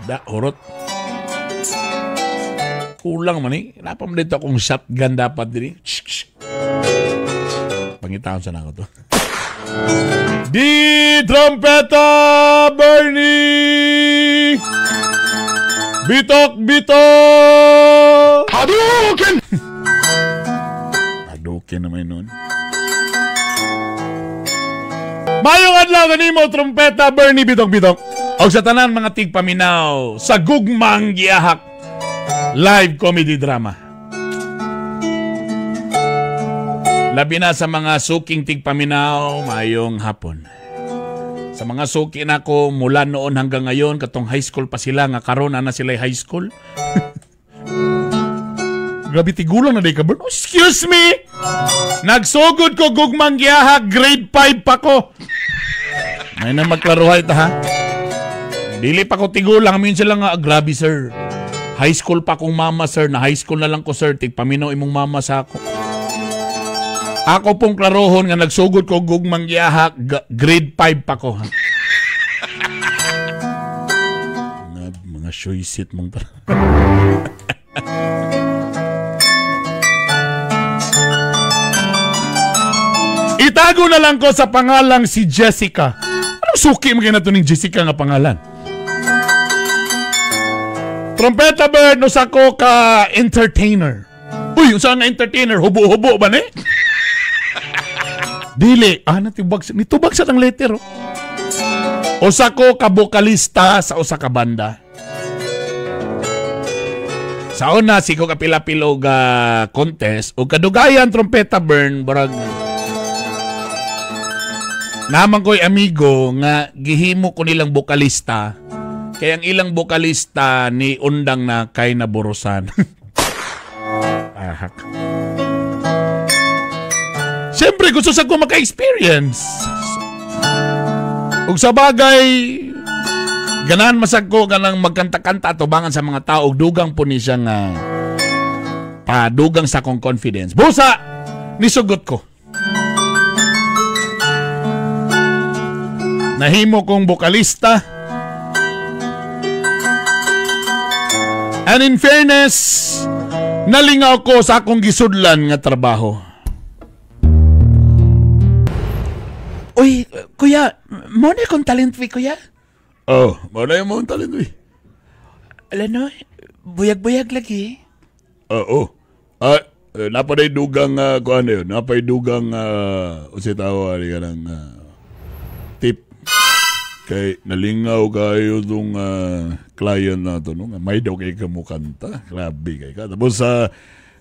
Da, horot. Kulang man eh. Napam dito akong shotgun dapat din eh. Pangitahon sa nako to. Di trompeta Bernie! Bitok! Hadouken! Hadouken naman nun. Mayong adlaw ganimo trompeta Bernie Bitok. Og sa tanan mga tigpaminaw sa Gugmang Giyahak live comedy drama. Labi na sa mga suking tigpaminaw, mayong hapon. Sa mga suki na ko mula noon hanggang ngayon, katong high school pa sila, nga karon na sila high school. Grabe tigulang na day ka, bro. Excuse me! Nagsugod ko Gugmang Giyahak, grade 5 pa ko. May na magklaruhay ta ha. Dili pa ko tigulang, amin sila nga, grabe sir. High school pa kong mama sir, na high school na lang ko sir, tigpaminaw imong mama sa ako. Ako pong klarohon nga nagsugod ko Gugmang Giyahak, grade 5 pa ko ha. Mga shoysit mong tara. Itago na lang ko sa pangalang si Jessica. Anong suki mo na ito ng Jessica nga pangalan? Trompeta Bird, no sako ka entertainer. Uy, yung saan nga entertainer? Hubo-hubo ba ne? Dili. Nitubag sa ng letter. O sako ka bokalista sa usa ka banda. Sa una, siko ka pila-pilog contest. O kadugayan, Trompeta Burn, barag naman ko'y amigo nga gihimo ko nilang bokalista. Kaya ang ilang bokalista ni undang na kay naburusan. Ahak. Siyempre, gusto sa ko maka-experience. Ug sa bagay, ganahan masag ko ganang magkanta-kanta atubangan sa mga tao. Dugang po ni siya nga padugang sa kong confidence. Busa, nisugot ko. Nahimo kong bokalista. And in fairness, nalingaw ko sa akong gisudlan nga trabaho. Uy, kuya, mo na akong talent fee, kuya? Oh, mo na yung mong talent fee. Alam no, buyag-buyag lagi. Oo. Napaday dugang, kung ano yun, napaday dugang, usitawa, ka ng tip. Kay nalingaw kayo itong client na ito, no? May daw kayo kamukanta. Grabe kayo ka. Tapos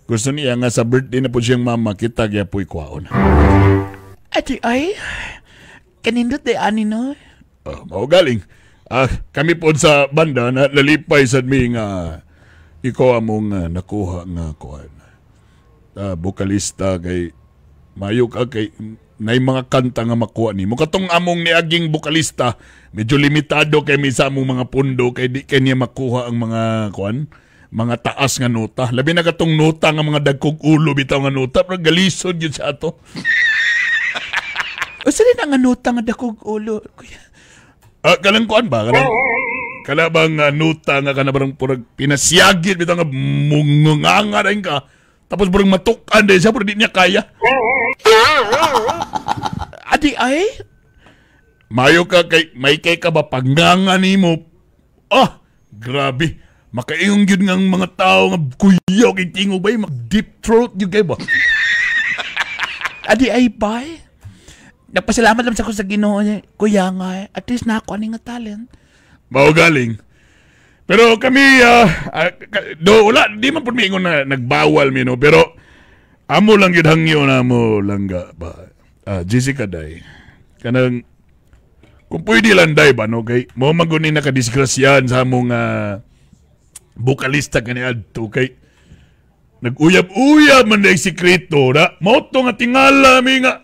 gusto niya nga sa birthday na po siyang mama, kita kaya po'y kwaon. Ati ay, kanindot de ani no? Maugaling. Kami po sa banda na nalipay sa mi nga ikaw among nakuha nga kuhan. Bokalista kay mayo ka kay nay mga kanta nga makuha ni mo. Katong among niaging bokalista, medyo limitado kay misa among mga pundo kay di kay niya makuha ang mga kuan, mga taas nga nota. Labi na katong nota nga mga dagkog ulo bitaw nga nota, pero galisod yun sa ato. O sila na nga nota nga dagkog ulo, kuya? Kanang kuan ba? Kana bang nota nga kana barang purag pinasyagit bitaw nga munganga rin ka. Tapos barang matukan din siya, pero di niya kaya. Adi ay? Mayo ka kay, may kay ka ba panganga ni mo? Grabe. Makaingong yun ng mga tao nga kuyaw kay tingog ba mag-deep throat yun kayo ba? Adi ay ba? Nagpasalamat lang sa ko sa Ginoo niya. Kuya nga, at least nako ani nga talent. Maugaling. Pero kami, wala, di man po mingon na nagbawal mi, no? Pero, amo lang yun hangyo na mo langga ba? Jessica Day. Kanang, kung pwede lang day ba, no? Kay, mo magunin na kadisgrasyan sa among bukalista kani adto kay, nag-uyab-uyab man na sikreto, na? Mauto nga tingala mi nga,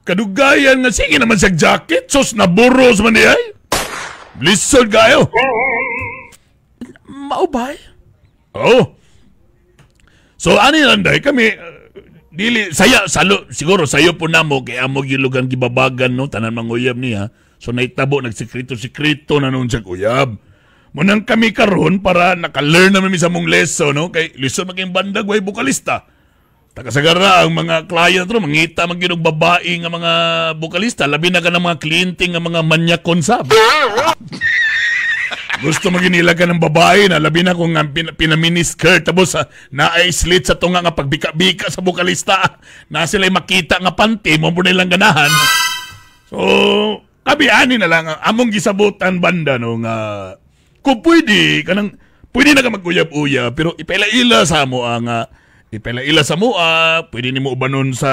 kadugayan nga, sige naman sa jacket, sos naburos man niya, lisod kayo. Maubay? Oo. So, ani landay, kami, dili, siguro sayo po na mo, kaya mo gilugan gibabagan, no, tanan mang uyab niya. So, naitabo, nagsikreto-sikreto na nung siya uyab. munang kami karon para naka-learn naman mi sa mong lesson, no? Kay lesson maging bandag way bukalista. Takasagara ang mga client ro, mangita man gyud og babae nga mga bukalista, labi na ka ng mga kliyente nga mga manyakon sab. Gusto maginila ka ng babae na labi na kung pinaminiskirt tapos na-ay slit sa tunga nga pagbika-bika sa bukalista. Na sila'y makita nga panty, mo po nilang ganahan. So, kabiani na lang, among gisabutan banda no nga, kung pwede na ka mag-uyab-uyab, pero ipaila-ila sa mo nga, pwede ni mo ubanon sa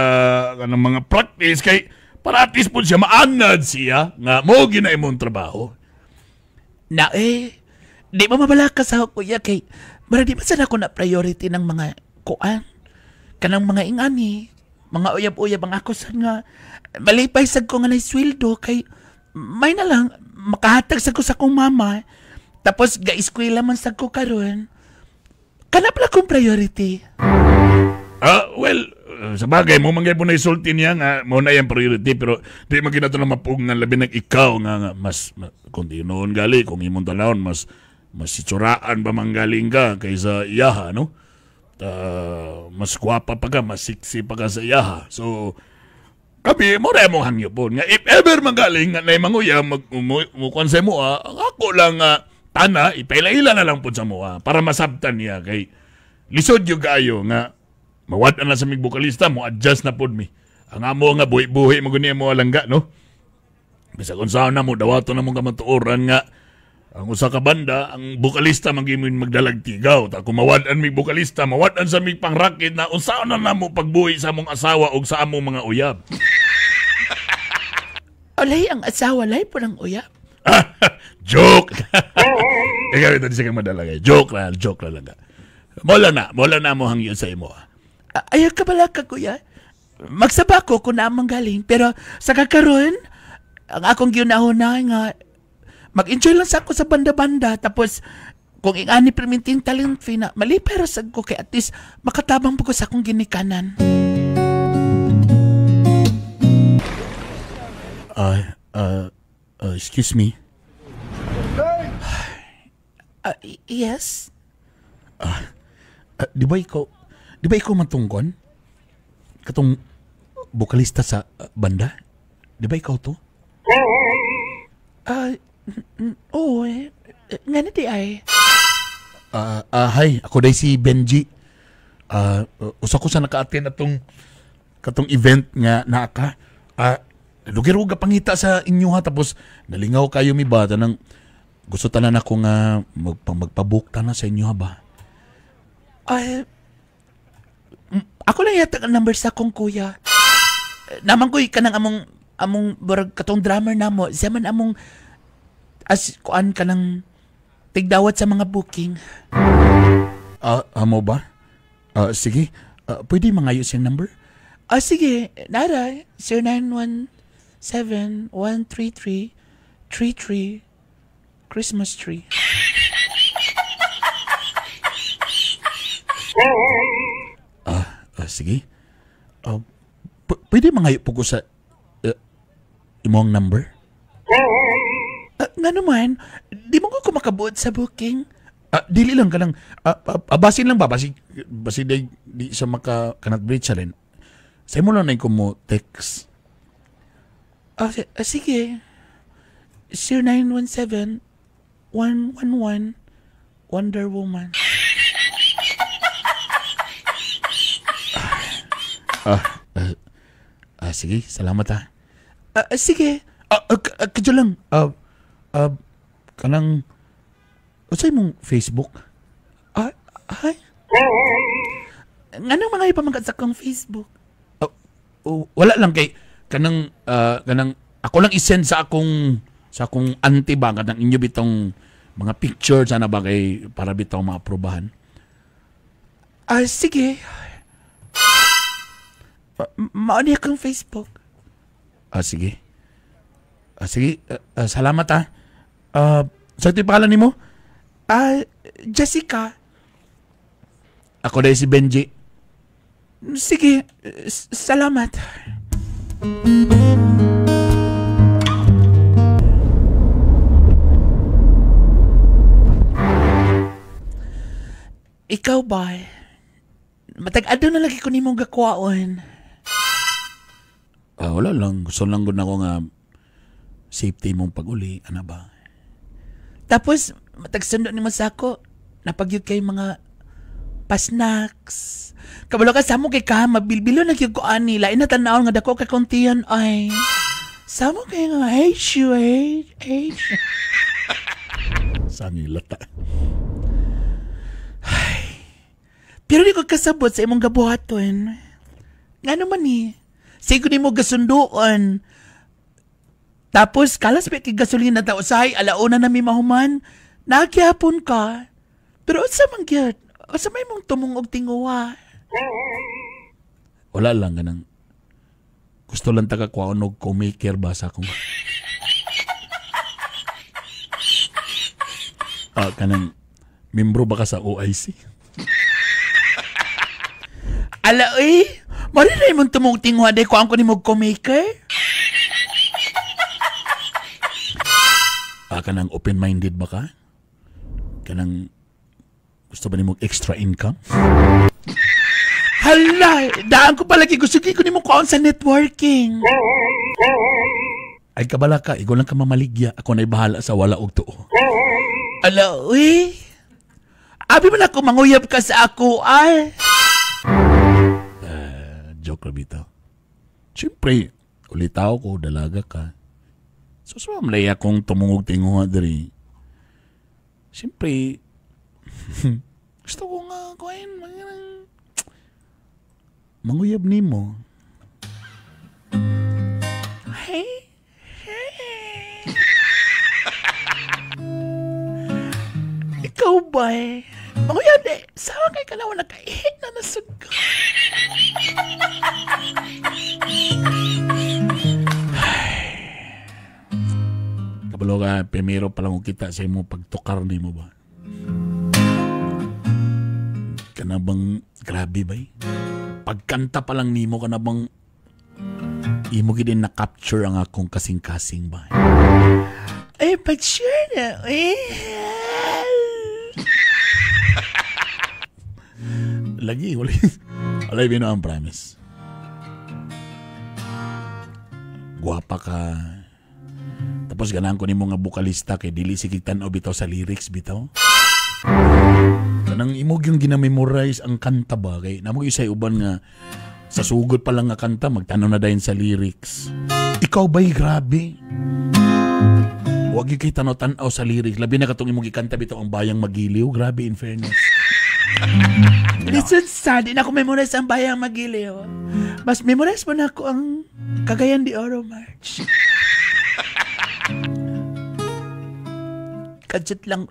kanang mga practice kay para at least po siya maanad siya nga mo gina imong trabaho. Na di mo mabalakas ako kuya kay mara di ba sana ako na priority ng mga kuan kanang mga ingani, mga uyab-uyab ang ako sa nga malipay sad ko nga na sweldo kay may na lang makahatag sad ko sa akong mama tapos ga-eskwela man sad ko karon. Kana pala kong priority. Sa bagay mo manggay po na isulti niya nga mo na yung priority pero di man ginato na mapugngan labi ng ikaw nga mas kung di noon gali kung imong tanawon mas sitsuraan ba manggaling ka kaysa iyaha no? Mas gwapa pa ka, mas sexy pa ka sa iyaha. So kami mo na mong hangyopon nga if ever manggaling nga na manguya mukuan sa mo ako lang tana ipaila-ila na lang po sa mo para masabtan niya kay lisod yung kayo nga mawad na sa mig bukalista mo adjust na pod mi ang amo nga buhi-buhi mo guni mo langga no bisa kung saan na mo dawato na mo kamatuoran nga ang usa ka banda ang bukalista magimin magdalag tigaw ta kung mawad-an mig bukalista mawad-an sa mig pangrakit na unsaon na mo pagbuhi sa among asawa ug sa among mga uyab. Alay ang asawa lay po ng uyab. Joke. Ikaw ito di sa kang madalagay. Joke lang lang. Mola na mo hangyon sa imo. Ayaw ka pala ka, kuya. Magsaba ko kung naamang galing. Pero sa kakaroon, ang akong ginahuna nga, mag-enjoy lang sa ako sa banda-banda. Tapos, kung ingani perminting talent fee na, malipay rasag ko kay at least makatabang po ko sa akong ginikanan. Excuse me. Yes? Di ba ikaw matungkon? Katong bukalista sa banda? Di ba ikaw to? Oo nga na di ay. Hi, ako day si Benji. Usa ko sa naka-attend katong event nga naaka. Lugiruga pangita sa inyo ha, tapos nalingaw kayo mi bata nang gusto tanan ako nga magpabook na sa inyo ha ba? Ako lang yata ang number sa akong kuya. Naman ko'y kanang among barag katong drummer namo. Siya man among kuan kanang tigdawat sa mga booking. Amo ba? Sige. Pwede mangayos yung number? Sige. Nara. 0917-133-33 Christmas tree. Sige. Pwede mangayo po ko sa imong number? Nga naman, di mo ko makabuot sa booking. Dili lang ka lang. Basin lang ba? Basin di sa kanat bridge sa rin. Sa'yo mo lang na ko mo text. Sige. 0917-111 Wonder Woman. Sige, salamat ha. Sige. Kadyo lang. Kanang, sa'yo mong Facebook? Ay? Nga nang mga ipamangkat sa kong Facebook? Wala lang kay, kanang, ako lang isend sa akong auntie ba, kanang inyo bitong mga picture sana ba kay para bitong maaprobahan? Sige. Mauni akong Facebook. Sige. Sige, salamat ha. Sa ito yung pangalan ni mo? Jessica. Ako dahil si Benji. Sige, salamat. Ikaw ba? Matag-ado na lagi ko ni mong gakwaon. Wala lang. Gusto lang ko na ako nga safety mong pag-uli. Ano ba? Tapos, matag-sundo ni Masako, napagyod kay mga pasnacks. Kabalo ka sa mo kay ka, mabilbilo na gyud ko ani. Lain na tanaw nga dako ka kontiyan ay. Samo kay nga, hey, you. Sangi lata. Pero di ko kasabot sa imong gabuhaton. Nga naman eh. Sigo ni mo gasunduan. Tapos, kalas pa kay gasolina ta usahay, alauna na mi mahuman. Nagyapon ka. Pero sa mangyat, sa may mong tumong og tinguwa. Wala lang ganang. Gusto lang taga kwaon og co-maker ba sa akong. Kanang membro ba ka sa OIC? Ala mari na imong tumong tinguwa day ko ang ni mo co-maker. Kanang open-minded ba ka? Kanang gusto ba ni mo extra income? Hala, daan ko palagi gusto ko ni mo kuon sa networking. Ay kabala ka, ikaw lang ka mamaligya. Ako na'y bahala sa wala og tuo. Ala, abi man ako manguyab ka sa ako, ay. Joke lang bitaw. Siyempre, ulitaw ko, dalaga ka. So, malay akong tumungog tinguha dari. Siyempre, gusto ko nga kuhain, manguyab ni mo. Hey. Ikaw ba eh? Manguyab eh. Sawa kay kalawa na kaihit na nasug. Kabalo ka, primero pa lang kita sa imo pagtukar ni mo ba? Kana bang grabe ba pagkanta pa lang nimo kana bang imo gid na-capture ang akong kasing-kasing ba? Ay, pag-sure na. Lagi, wala yun ang promise. Guwapa ka. Tapos ganahan ko ni mga bukalista kay dili sige tan-aw bitaw sa lyrics bitaw. Kanang imog yung ginamemorize ang kanta ba kay namo isay uban nga sa sugod pa lang nga kanta magtanaw na dayon sa lyrics. Ikaw ba'y grabe? Huwag yung kay tanaw-tanaw sa lyrics. Labi na katong imong ikanta bitaw ang bayang magiliw. Grabe in fairness. Listen, sad. Di na ako memorize ang bayang magiliw. Mas memorize mo na ako ang Cagayan de Oro March. Kadjut lang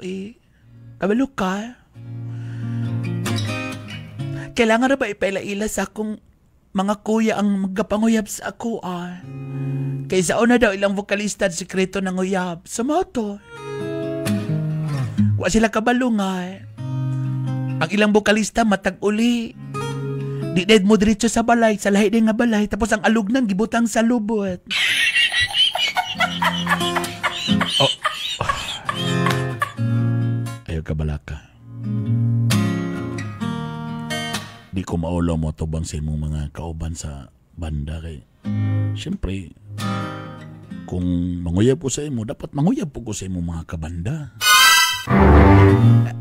kabalo ka. Kailangan na ba ipaila-ila sa akong mga kuya ang magkapanguyab sa ako Kaysa una daw ilang vokalista at sekreto ng uyab. Sa moto. Wa sila kabalo nga. Ang ilang vokalista matag-uli. Di dead mo diretso sa balay, sa lahi din nga balay. Tapos ang alugnan gibutang sa lubot. Ayaw kabala ka. Di ko maulo mo tubang sa imong mga kauban sa banda kay. Siyempre, kung manguyab po sa imo, dapat manguyab po ko sa imo mga kabanda.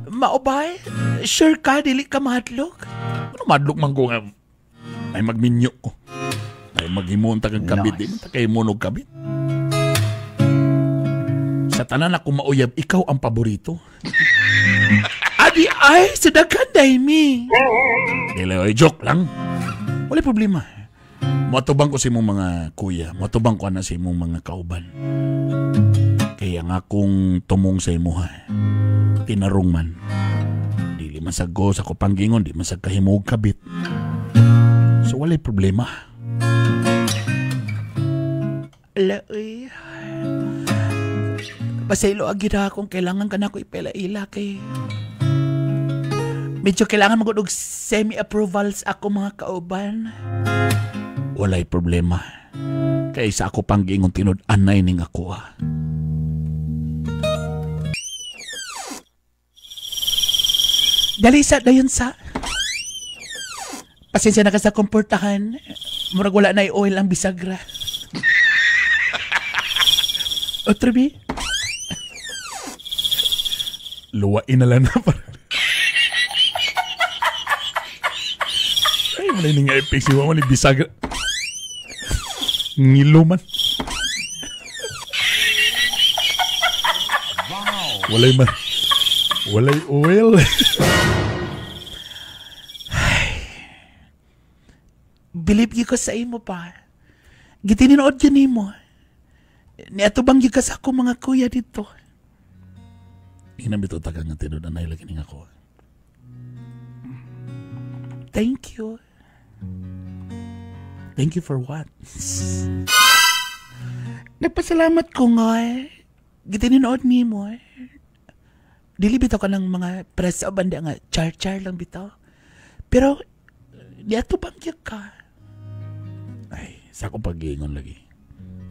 Maubay? Sure ka, dili ka madlok? Ano madlok man ko nga? Ay magminyo ko. Ay maghimunta kang kabit. Di man ta kayo munog kabit. Sa tanan ako mauyab, ikaw ang paborito. Adi ay, sadakan day mi. Dili, joke lang. Wala problema. Matubang ko sa imong mga kuya. Matubang ko na sa imong mga kauban. Kaya nga akong tumong sa imo tinarong man. Dili masago sa kupanggingon, di masag kahimog kabit. So walay problema. Laoy. Pasaylo agira kung kailangan ka na ko ipela-ila kay medyo kailangan magudog semi-approvals ako mga kauban. Walay problema. Kaya sa ako pang giingon tinod anay ning ako Dali sa dayon sa. Pasensya na ka sa komportahan. Murag wala na oil ang bisagra. Otro bi? Luwain na lang na para. Ay, wala nga epic siya. Wala bisagra. Ngilo man. Walay man. Walay oil. Believe ko sa imo pa. Gitininood yun mo. Niatubang yun ka sa ako mga kuya dito. Hinamit o tagang nga tinod na nailagin nga ako. Thank you. Thank you for what? Nagpasalamat ko nga gitininood ni mo. Dili bitaw ka ng mga press o banda nga char-char lang bitaw. Pero niatubang yun ka. Ay, sa akong pag-iingon lagi.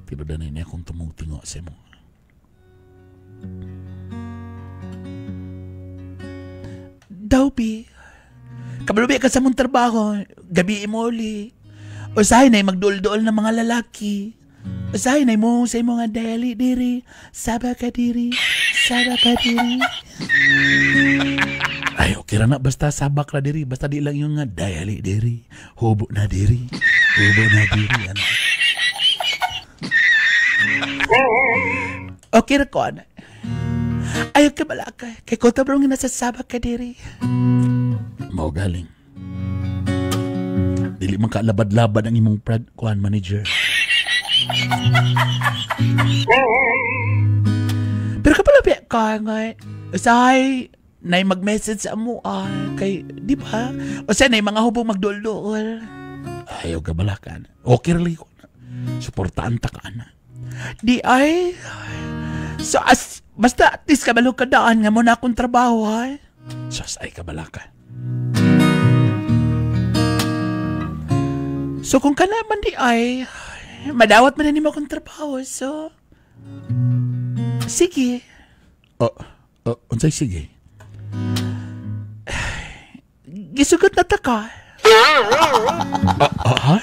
Tinudan na niya akong tumutingo sa mo. Dawbi, kabalubi ka sa mong trabaho, gabi mo uli. Usahay na magdul-duol ng mga lalaki. Usahay na mo sa mga dali diri, saba ka diri, saba ka diri. Ay, okay na basta sabak na diri. Basta di lang yung nga dali diri, hubo na diri, hubo na diri. Ano? Okay ra ko, ana. Ayaw ka balaka. Kay ko tabrong nga nasasabak ka diri. Mao galing. Dili man ka labad-labad ang imong kuan manager. Pero kapalabi ka nga, usahay, na mag-message sa mo, kay, di ba? O sa na mga hubong magdul-duol. Ayaw ka balakan. Okay rin ko. Suportaan ta ka na. Di ay. So, basta at least kabalo ka daan nga mo na akong trabaho, ha? Sus, ay ka balaka. So, kung ka naman di ay, madawat man na nimo akong trabaho, so, sige. Unsay sige? Gisugot na ta ka. Ha?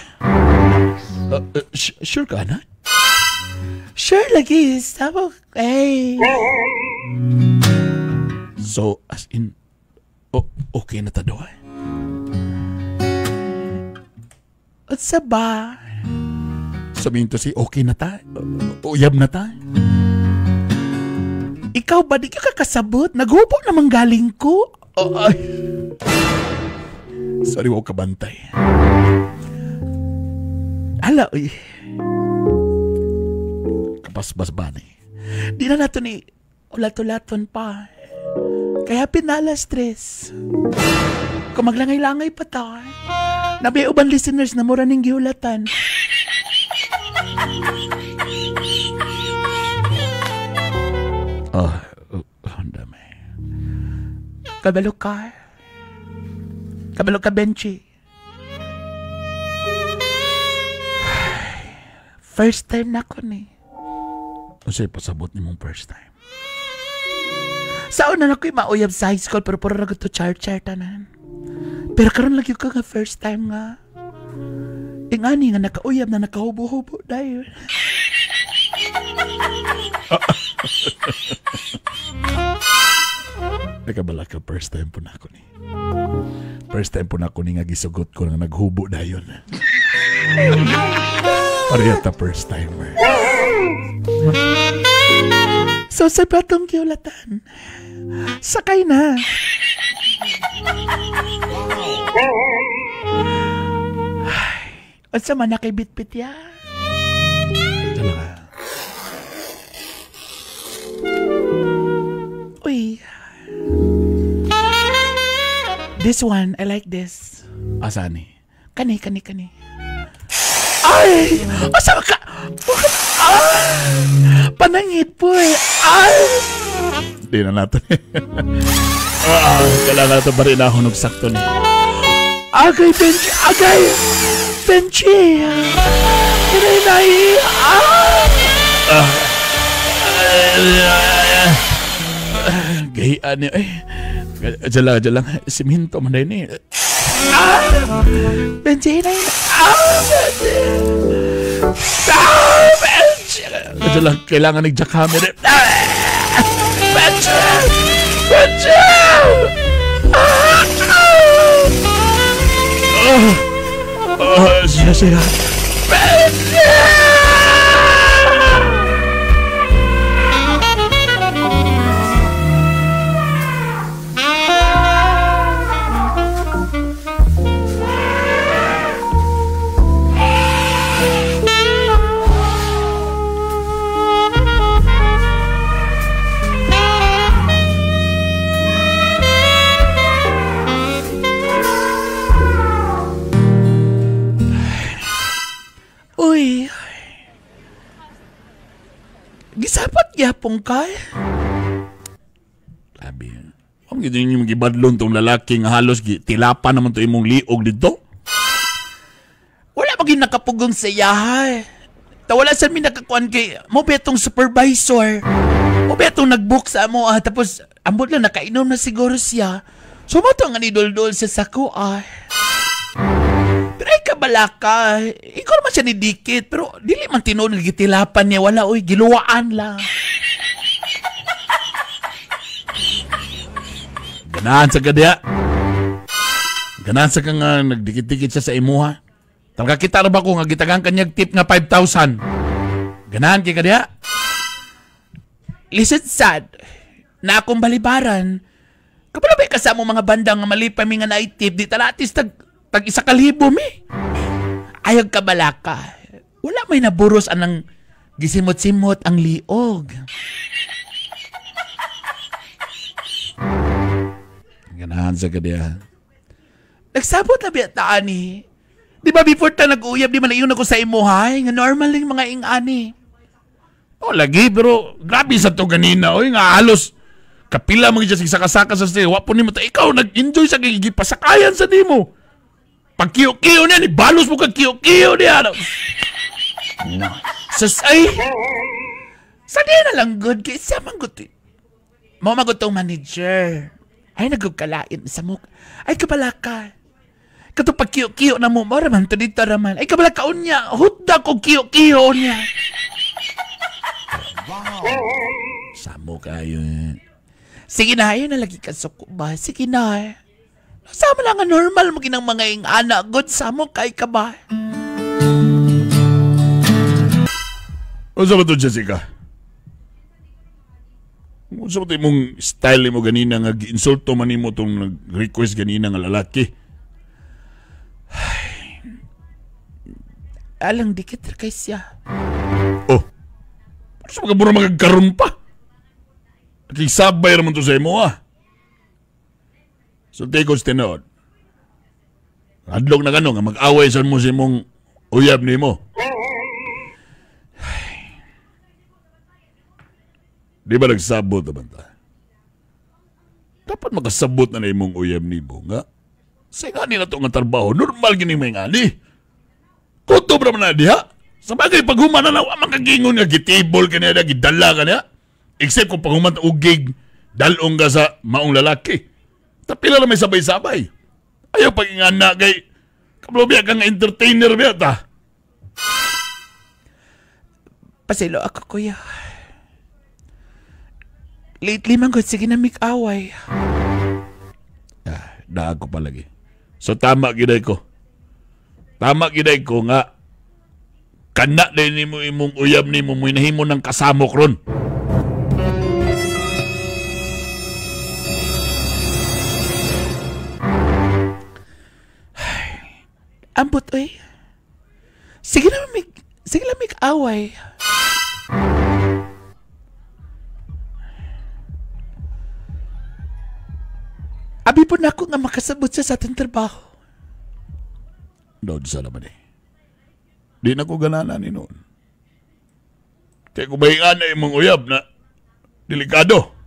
Sure ka na? Sure lagi, sabog. Hey. So, as in, okay na ta daw eh? At sa ba? Sabihin to si okay na ta? Uyab na ta? Ikaw ba di ka kakasabot? Naghubo namang galing ko. Ay. Sorry, wag ka bantay. Hala, uy. Kapasbas ba ni? Di na nato ni ulat-ulaton pa. Kaya pinala stress. Kung maglangay-langay pa ta, nabi uban listeners na mura ning gihulatan. Ang dami. Kabalo ka. Kabalo ka, Benchi. First time na ko ni. Kasi pasabot ni mong first time. Saan na ako'y mauyab sa high school pero puro ragot to char-char tanan. Pero karon lagi ko nga first time nga. Ingani nga nakauyab na nakahubo-hubo dahil. Nakabala ka, first time po na ako ni. First time po na ako ni nga gisugot ko na naghubo na yun. Pariyata first timer. So sa patong kiulatan, sakay na. At sa man nakibit-bit ya. Talaga. Uy. This one, I like this. Asani? Kani. Ay! Asa ka? Panangit po eh. Ay! Di na natin. Kailangan natin ba rin ako nagsakto ni? Agay, Benchi! Agay! Benchi! Kinay! Gayaan niyo. Adya lang. Siminto man din eh. Benji na yun. Benji! Adya lang, kailangan nag-jackhammer eh. Benji! Benji! Siya. Benji! Uy, gisapat gyapon ka. Sabi, ang gito yung gibadlon tong lalaki nga halos tilapan naman to imong liog dito. Wala maging nakapugong sa yahay. Tawala sa mi nakakuan kay mo betong supervisor. Mo betong nagbook sa amo tapos ambot lang nakainom na siguro siya. So mo to nga nidol-dol sa sako Pero ay kabalaka. Ikaw naman siya ni Dikit. Pero dili man tinuod gitilapan niya. Wala oy, giluwaan lang. Ganahan sa kadya. Ganahan sa kang nagdikit-dikit siya sa imuha. Talaga kita ba ko nga gitagang kanyag tip nga 5,000. Ganahan kay kadya. Listen sad. Na akong balibaran. Kapalabay ka sa mga bandang nga malipay mi nga naitip. Di talatis tag 1,000 mi. Ayog ka balaka. Wala may naburos anang gisimot-simot ang liog. Ganahan sa kadya. Nagsabot na biyataan ni. Di ba before ta nag-uyab, di man na ko sa imuhay? Nga normal yung mga ingani. Oh, lagi, pero grabe sa to ganina. Oy, nga halos kapila mga dyan sa kasaka sa stay. Wapo ni mo ta. Ikaw, nag-enjoy sa gigipasakayan sa di mo. Pag kiyo-kiyo niya, balos mo kag kiyo-kiyo niya. No. Sus, ay. Saan na lang good? Kaya siya manggutin. Mo magutong manager. Ay, nagkukalain sa mukha. Ay, kabalaka. Kato pag kiyo-kiyo na mo, raman to dito raman. Ay, kabalaka unya. Hudda ko kiyo-kiyo niya. Wow. Samo kayo. Sige na, ayun na lagi ka suko ba? Sige na. Sama lang nga normal mo ginang mga ingana. Good samo kay ka ba? Ano sa ba ito, Jessica? Ano sa ba ito mong style mo ganina nga insulto man mo itong nag-request ganina nga lalaki? Alang dikit kay siya. Oh, ano sa mga mura magagkaroon pa? Nakisabay naman to sa imo So take us tinood. Hadlok na gano nga mag-away sa mo sa imong uyab ni mo. Di ba nagsabot naman ta? Dapat makasabot na na imong uyab ni mo nga. Sa ingani na ito nga trabaho, normal gini may ingani. Kutob naman na diha. Sa bagay paghuman na nawa makagingon nga gitibol ka niya, gidala ka niya. Except kung paghuman og gig, dalong ka sa maong lalaki. Tapila na may sabay-sabay. Ayaw pag-ingan na kay kablobya kang entertainer biya ta. Pasilo ako, kuya. Lately man good, sige na away. Daag ko palagi. So tama giday ko. Tama giday ko nga kana din mo imong uyab ni mo nahimo ng kasamok ron. Ambot, oy. Sige na away. Abi po na ako nga makasabot siya sa ating trabaho. Doon sa naman eh. Di na ko ganana ni noon. Kaya kung bahingan na imong uyab na delikado.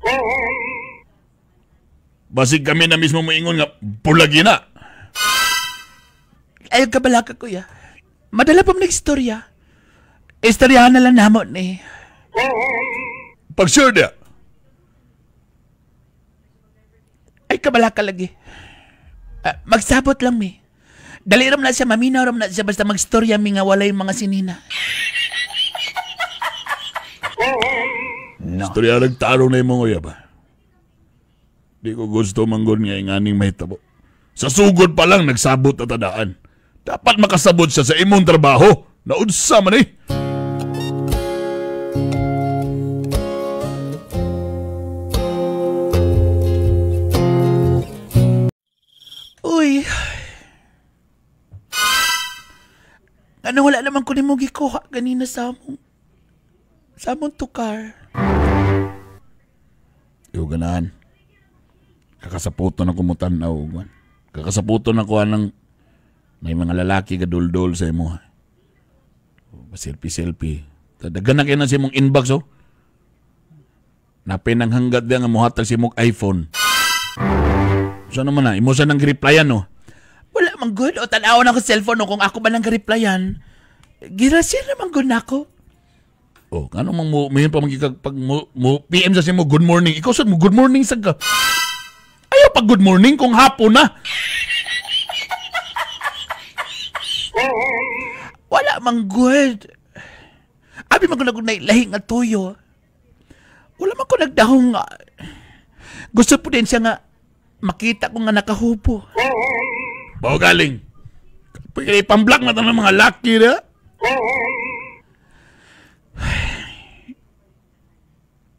Basig kami na mismo moingon nga pulagi na. Ayaw ka balaka, kuya. Madala pa mga istorya. Istoryahan na lang namon eh. Pag sure dia. Ay ka balaka lagi. Magsabot lang mi. Dali ram na siya, maminaw ram na siya basta magstorya mi nga walay mga sinina. No. Istorya nagtarong na yung mga uyab. Di ko gusto manggon nga yung aning mahitabo. Sa sugod pa lang nagsabot na tadaan. Dapat makasabot siya sa imong trabaho. Naunsa man eh. Uy. Ano wala naman ko ni mo gikuha kanina sa among tukar. Yung ganahan. Kakasaputo na kumutan na uwan. Kakasaputo na kuha ng may mga lalaki gaduldol sa imo. Selfie-selfie. Dagan na kayo na sa imong inbox oh. Napin ang hanggat diya nga muhatag sa imong iPhone. So naman na, imo sa nang replyan no? Wala man good. O tanaw na ko cellphone no kung ako ba nang replyan. Girasya naman good na ako. Oh, ano mang mo pa pag mo PM sa mo good morning. Ikaw sa mo good morning sa ka. Ayaw pag good morning kung hapon na. Wala man good. Abi man ko naglahing nga tuyo. Wala man ko nagdahong nga. Gusto po din siya nga makita ko nga nakahupo. Bao galing. Pamblock na ng mga laki na.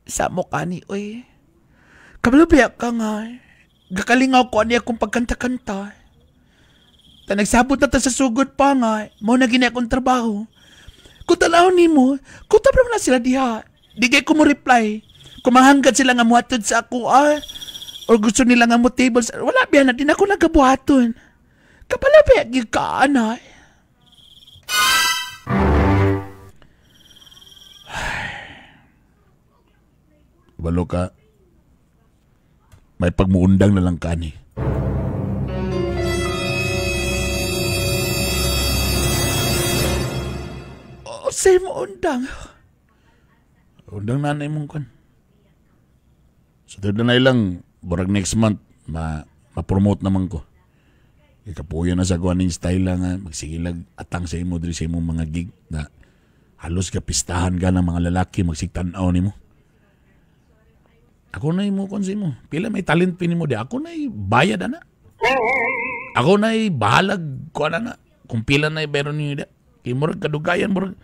Sa mo kani, oy. Kabalubya ka nga. Gakalingaw ko ani akong pagkanta-kanta. Ta nagsabot na ta sa sugod pa nga. Mo na gina akong trabaho. Kung tanaw ni mo, kung tabram na sila diha. Di kay ko mo reply. Kung mahanggat sila nga muhatod sa ako, or gusto nila nga mo tables, wala biya na din ako nagabuhaton. Kapalabya, gikaan ha. Balo ka. May pagmuundang na lang kani. O, say mo undang. Undang nanay mong kan. So, doon na lang, barag next month, ma-promote naman ko. Ikapuya na sa kuha ng style lang, magsigilag atang sa imo, diri sa imong mga gig, na halos kapistahan ka ng mga lalaki, magsigtanaw ni mo. Ako na imo konsi mo. Pila may talent pini mo di. Ako na bayad na. Ako na bahalag ko na. Kung pila na meron niyo da. Kay murag kadugayan murag.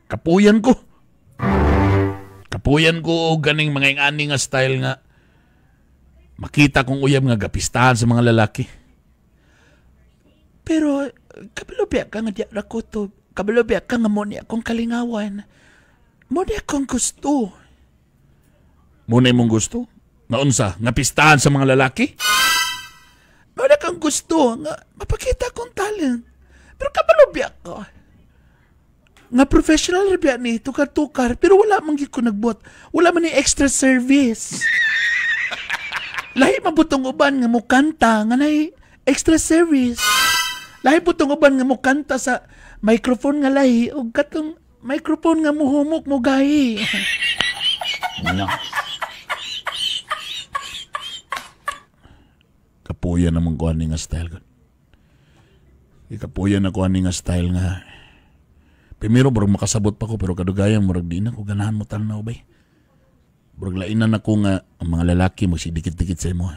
Kapuyan ko. Kapuyan ko ganing mga ingani nga style nga. Makita kong uyab nga gapistahan sa mga lalaki. Pero kabalubya ka nga di rakuto. Kabalubya ka nga mo niya akong kalingawan. Mo niya akong gusto. Muna mong gusto? Naunsa? Nga pistahan sa mga lalaki? Wala kang gusto nga mapakita akong talent. Pero kabalubya ka. Nga professional rabya ni tukar-tukar pero wala man ko nagbuot. Wala man ni extra service. Lahi mabutong uban nga mo kanta nga na extra service. Lahi butong uban nga mo kanta sa microphone nga lahi o katong microphone nga mo humok mo gahi. No. Kapuyan naman ko ani nga style ko. Ikapuyan na ko ani nga style nga. Primero, murag makasabot pa ko, pero kadugayan, murag di na ko ganahan mo tanaw ba. Murag lainan na ko nga, ang mga lalaki magsidikit-dikit sa imo.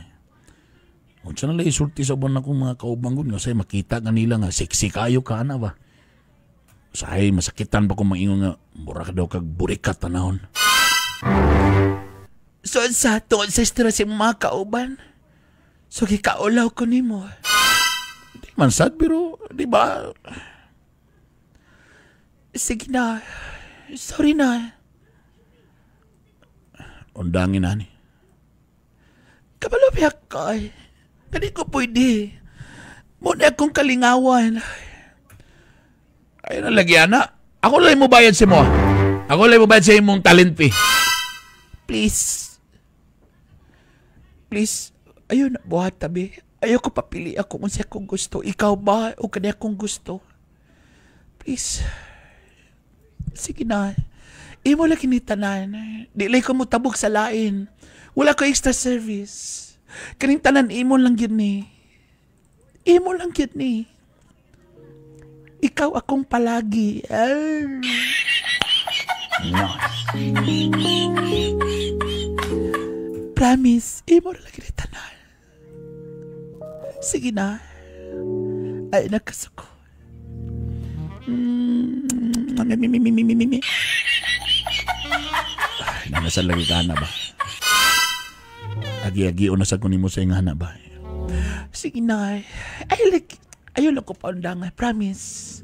Kung siya nalay isulti sa buwan na kong mga kaubangon, nga say makita nga nila nga, sexy kayo ka na ba. Say, masakitan pa ko maingon nga, murag daw kag burikat tanahon. So sa tuon sa stress yung mga kauban. So gikaulaw ko nimo. Di man sad, pero di ba? Sige na. Sorry na. Undangin na ni. Kabalubyak ka. Kani ko pwede. Muna akong kalingawan. Ayun na lagyan na. Ako lang mo bayad sa mo. Ako lang mo bayad sa imong talent fee. Please. Please. Ayun na buhat tabi. Ayaw ko papili ako kung siya kong gusto. Ikaw ba o kanya kong gusto? Please. Sige na. Imo lang kinitanan. Di lay ko mo tabog sa lain. Wala ko extra service. Kaning tanan imo lang yun ni. Imo lang yun ni. Ikaw akong palagi. Promise, imo na lagi ni tanan. Sige na. Ay, nakasuko. Ay, nanasan lagi ka na ba? Agi-agi o nasa kunin mo sa ingana ba? Sige na. Ayaw lang ko pa undang. Promise.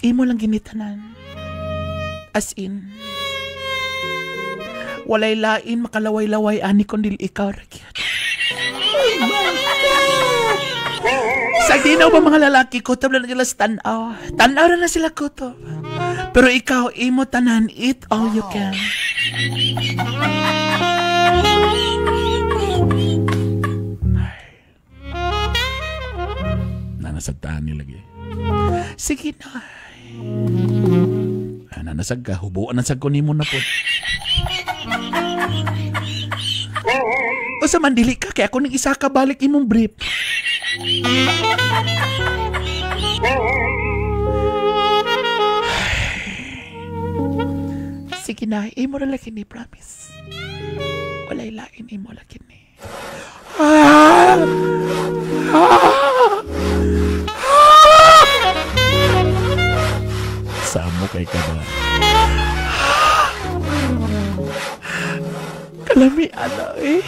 Imo lang ginitanan. As in. Walay lain makalaway-laway ani kundil ikaw ragyat. Sa ginaw ba mga lalaki ko tabla nila sa tanaw. Tanaw na sila ko to. Pero ikaw imo tanan, eat all you can. Nanasagtaan nila lagi. Sige na. Nanasag ka, hubuan na sag ko nimo na po. O sa mandili ka, kaya ako nang isa ka balik imong brief. Sige na, imo na lagi ni, promise. Walay lain, imo lagi ni. Samo kay ka ba? Kalami ano eh.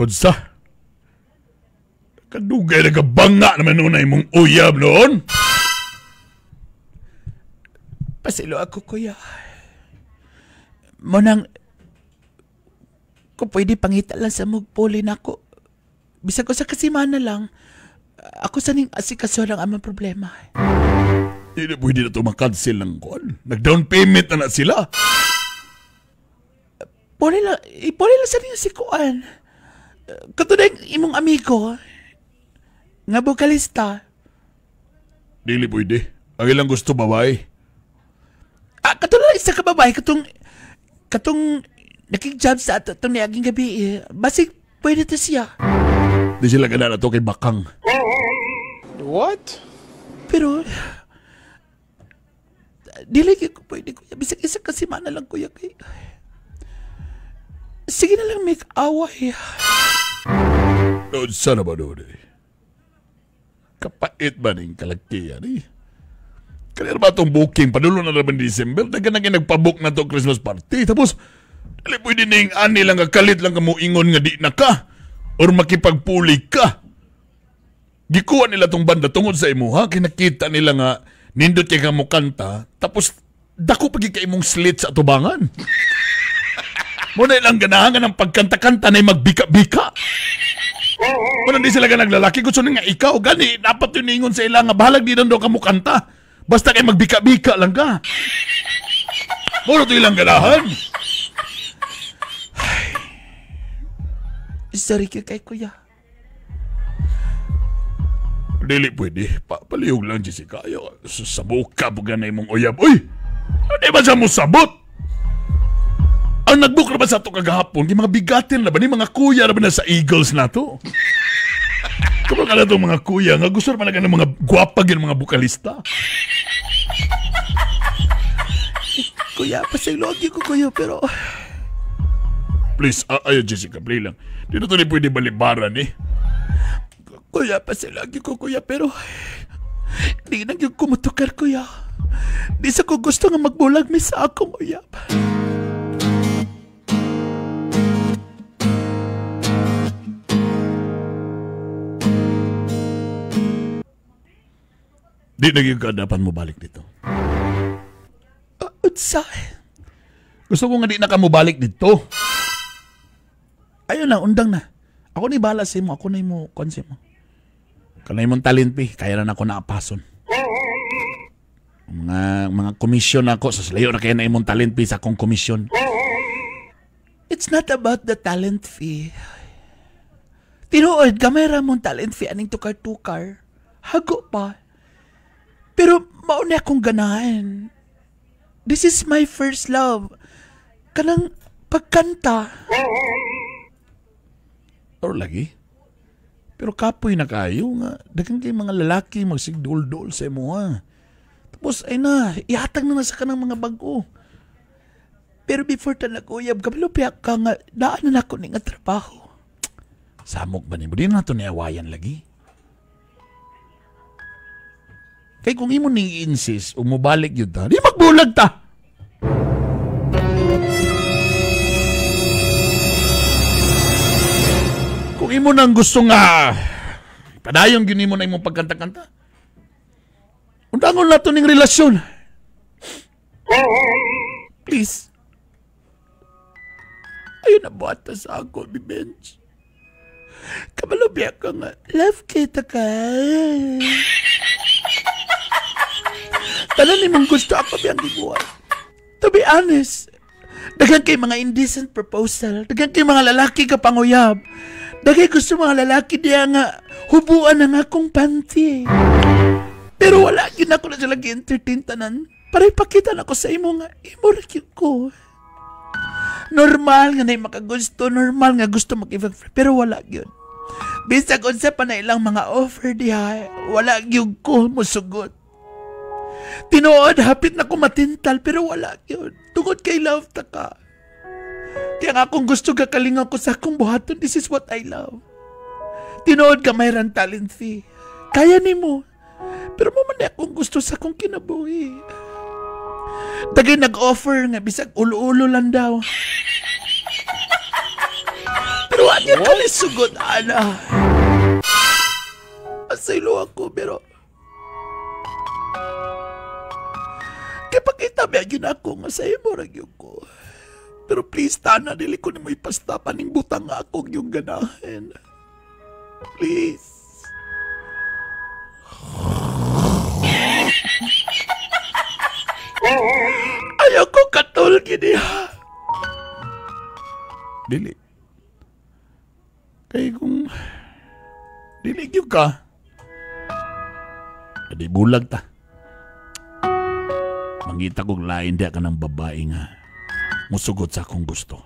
Unsa? Kadugay nagabanga naman unay mong uyab noon. Pasilo ako, kuya. Monang, kung pwede pangita lang sa mugpulin ako. Bisa ko sa kasimana lang. Ako saning asikaso lang ang problema. Hindi pwede na ito makancel ng kuwan. Nag-down payment na sila. Pwede lang sa niya si kuwan. Katulad imong amigo nga bokalista. Dili pwede. Ang ilang gusto babae. Katulad isa ka babae katong nakig-job sa ato itong niaging gabi. Basig pwede to siya. Di sila gana na to kay Bakang. What? Pero dili ko pwede, kuya. Bisag isa kasi mana lang, kuya. Sige na lang, make away. Sana ba doon eh? Kapait ba ning kalagkiyan eh? Kaya ba itong booking? Padulo na naman December. Daga na nagpabook na to Christmas party. Tapos, dali pwede na yung ani lang kalit lang ka mo ingon nga di na ka. Or makipagpuli ka. Gikuha nila tong banda tungod sa imo ha. Kinakita nila nga nindot kay ka mo kanta. Tapos, dako pagi ka imong slit sa atubangan. Muna ilang ganahan ng pagkanta-kanta na magbika-bika. Kung hindi sila ka naglalaki, gusto na nga ikaw, gani, dapat yun ingon sa ilang nga, bahalag di nando ka mo kanta. Basta kayo magbika-bika lang ka. Muna ito ilang ganahan. Sorry ka kay kuya. Dili pwede, palihog lang, Jessica. Sabok ka po ganay mong uyab. Uy! Hindi ba siya mo sabot? Ang nagbook na ba sa ito kagahapon, yung mga bigatin na ba ni mga kuya na ba na sa Eagles na to? Kapag ka na itong mga kuya, nga gusto naman na ng mga guwapag yung mga bukalista. Kuya, pasilogi ko, kuya, pero... Please, ayaw Jessica, play lang. Dito to ni pwede balibaran eh. Kuya, pasilogi ko, kuya, pero... Di nang yung kumutukar, kuya. Di sa ko gusto nga magbulag mi sa akong uyab. Di naging kadapan mo balik dito. Utsay. Gusto ko nga di na ka mo balik dito. Ayun na, undang na. Ako ni bahala sa mo, ako na mo konse mo. Kanay mong talent pi, kaya na ako naapason. Mga komisyon ako, sa layo na kaya na imong talent pi sa akong komisyon. It's not about the talent fee. Tinuod, gamay ra mong talent fee aning tukar-tukar. Hago pa. Pero mauna akong ganahan. This is my first love. Kanang pagkanta. Or lagi? Pero kapoy na kayo nga. Dagang kayo mga lalaki magsigdol-dol sa imo ha. Tapos ay na, ihatag na sa kanang mga bago. Pero before ta nag-uyab, kamalupyak ka nga, daanan ako ni nga trabaho. Samok ba ni mo? Di na ito niawayan lagi. Kaya kung imo ning insist, umubalik yun ta, di magbulag ta! Kung imo nang gusto nga, padayon yun imo na imong pagkanta-kanta. Undangon na ito ning relasyon. Please. Ayun na buhat sa ako, Bibench. Kamalupyak ka nga, love kita ka. Tanan ni mong gusto ako biyang gibuhat. To be honest, dagan kay mga indecent proposal, dagan kay mga lalaki ka panguyab, dagan gusto mga lalaki diya nga hubuan ang akong panty. Pero wala yun ako na sila gi-entertain tanan. Para ipakita na ko sa imo nga, imo ra gyud ko. Normal nga na makagusto, normal nga gusto mag-i-friend, pero wala yun. Bisag unsa pa na ilang mga offer diha, wala yun ko musugot. Tinuod, hapit na ko matintal, pero wala yun. Tungod kay love ta ka. Kaya nga kung gusto kakalingan ko sa akong buhaton, this is what I love. Tinuod ka mayroon talent fee. Kaya ni mo. Pero mo man akong gusto sa akong kinabuhi. Dagay nag-offer nga, bisag ulo-ulo lang daw. Pero wag yan ka sugod, ana. Asilo ako, pero kaya pakita ba yun ako nga sa'yo mo ragyo ko. Pero please, tana, dili ko ni mo ipastapan ng butang akong yung ganahin. Please. Ayaw ko katol gini ha. Dili. Kaya kung dili yun ka, adi bulag ta. Mangita kong lain diya ka ng babae nga musugot sa akong gusto.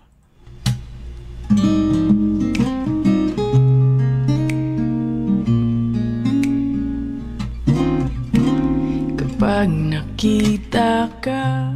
Kapag nakita ka